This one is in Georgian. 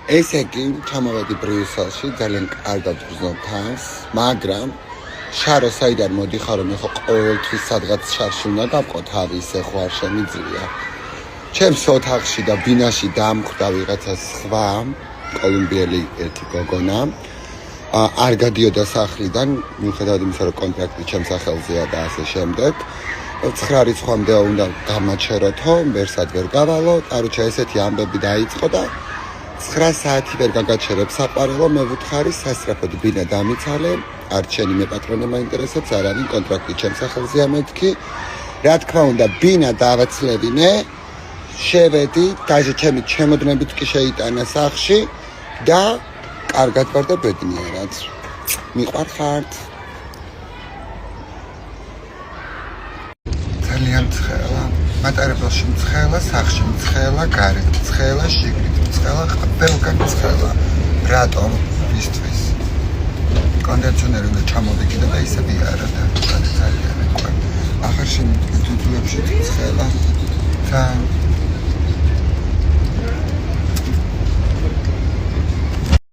ესე იგი, ჩამოვედი ბრიუსელში, ძალიან კარგად ვგრძნობ თავს, მაგრამ შარო საიდან მოდიხარ, რომ ეხო ყოველთვის სადღაც შარში უნდა გავყო თავი, ისე ხო არ შემიძლია. ჩემს ოთახში და ბინაში დამხვდა ვიღაცა სხვა კოლუმბიელი ერთი გოგონა. არ გადიოდა სახლიდან, მიუხედავად იმისა, რომ კონტრაქტი ჩემს სახელზეა და ასე შემდეგ. 9 რიცხვამდე უნდა გამაჩეროთო, ვერსად ვერ გავალო, კაროჩა ესეთი ამბები დაიწყო და 9 საათი ვერ გაგაჩერებ საყვარელო, მე ვუთხარი სასწრაფოდ ბინა დამიცალე, არჩენი მე პატრონე მაინტერესებს, არ არის კონტრაქტი ჩემს სახელზეა მეთქი. რა თქმა უნდა, ბინა დავაცლევინე, შევედი, დაჟე ჩემი ჩემოდნებით კი შეიტანა სახლში და კარგად ვარ და ბედნიერად. მიყვარხართ. ძალიან ცხელა, მატარებელში მცხელა, სახლში მცხელა, გარეთ მცხელა, შიგნით მცხელა, ყველგან მცხელა. რატომ? ისთვის. კონდიციონერი უნდა ჩამოვიკიდე და ისე ვიარა და ძალიან ეკვე. ახლა შემდგომ თუთუებში მცხელა. თან